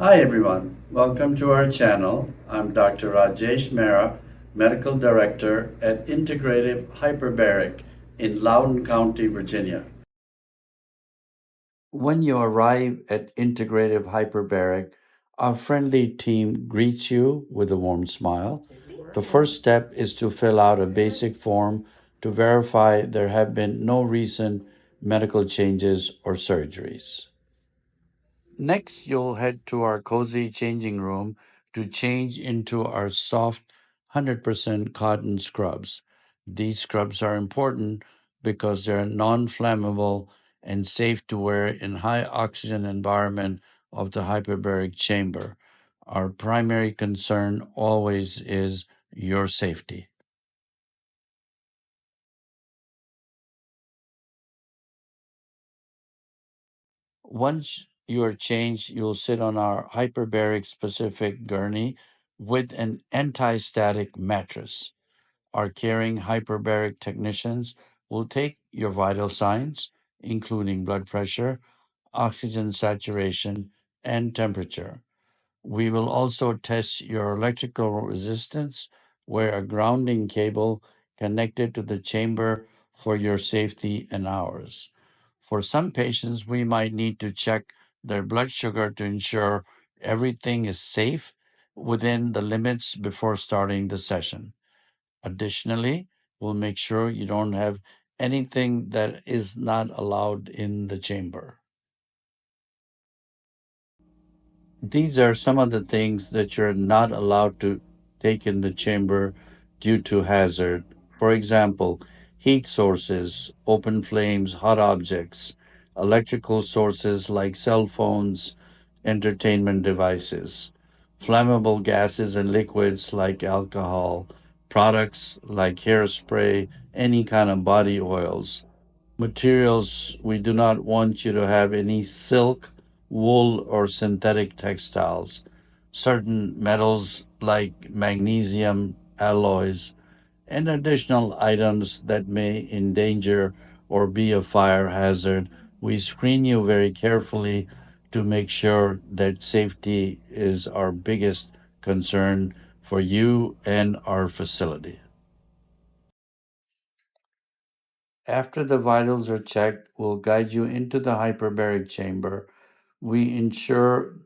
Hi everyone, welcome to our channel. I'm Dr. Rajesh Mehra, Medical Director at Integrative Hyperbaric in Loudoun County, Virginia. When you arrive at Integrative Hyperbaric, our friendly team greets you with a warm smile. The first step is to fill out a basic form to verify there have been no recent medical changes or surgeries. Next, you'll head to our cozy changing room to change into our soft 100% cotton scrubs. These scrubs are important because they're non-flammable and safe to wear in high oxygen environment of the hyperbaric chamber. Our primary concern always is your safety. Once you are changed, you'll sit on our hyperbaric specific gurney with an anti-static mattress. Our caring hyperbaric technicians will take your vital signs, including blood pressure, oxygen saturation, and temperature. We will also test your electrical resistance where a grounding cable connected to the chamber for your safety and ours. For some patients, we might need to check their blood sugar to ensure everything is safe within the limits before starting the session. Additionally, we'll make sure you don't have anything that is not allowed in the chamber. These are some of the things that you're not allowed to take in the chamber due to hazard. For example, heat sources, open flames, hot objects, electrical sources like cell phones, entertainment devices, flammable gases and liquids like alcohol, products like hairspray, any kind of body oils. Materials, we do not want you to have any silk, wool, or synthetic textiles. Certain metals like magnesium alloys and additional items that may endanger or be a fire hazard. We screen you very carefully to make sure that safety is our biggest concern for you and our facility. After the vitals are checked, we'll guide you into the hyperbaric chamber. We ensure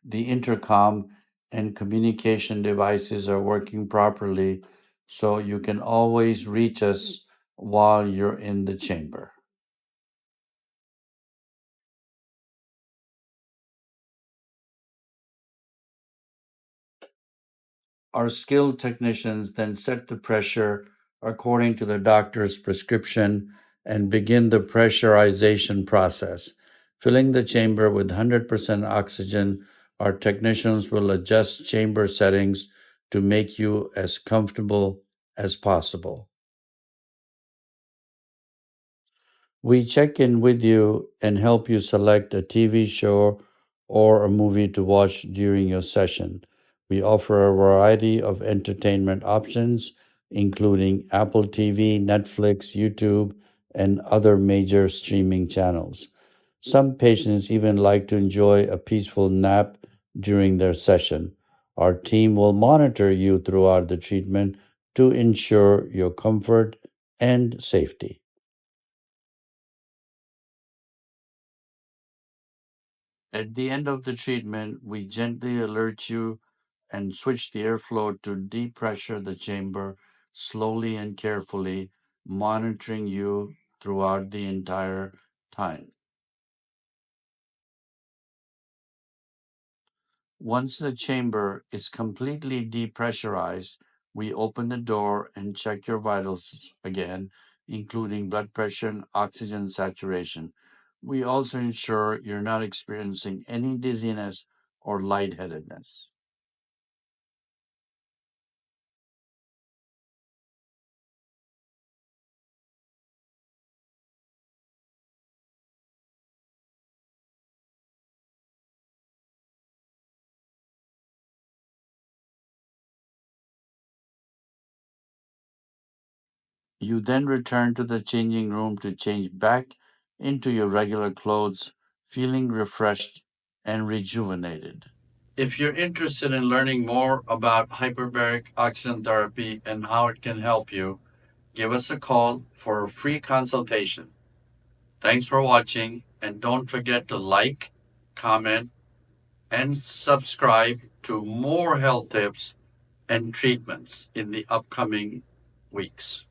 the intercom and communication devices are working properly so you can always reach us while you're in the chamber. Our skilled technicians then set the pressure according to the doctor's prescription and begin the pressurization process. Filling the chamber with 100% oxygen, our technicians will adjust chamber settings to make you as comfortable as possible. We check in with you and help you select a TV show or a movie to watch during your session. We offer a variety of entertainment options, including Apple TV, Netflix, YouTube, and other major streaming channels. Some patients even like to enjoy a peaceful nap during their session. Our team will monitor you throughout the treatment to ensure your comfort and safety. At the end of the treatment, we gently alert you and switch the airflow to depressure the chamber slowly and carefully, monitoring you throughout the entire time. Once the chamber is completely depressurized, we open the door and check your vitals again, including blood pressure and oxygen saturation. We also ensure you're not experiencing any dizziness or lightheadedness. You then return to the changing room to change back into your regular clothes, feeling refreshed and rejuvenated. If you're interested in learning more about hyperbaric oxygen therapy and how it can help you, give us a call for a free consultation. Thanks for watching, and don't forget to like, comment, and subscribe to more health tips and treatments in the upcoming weeks.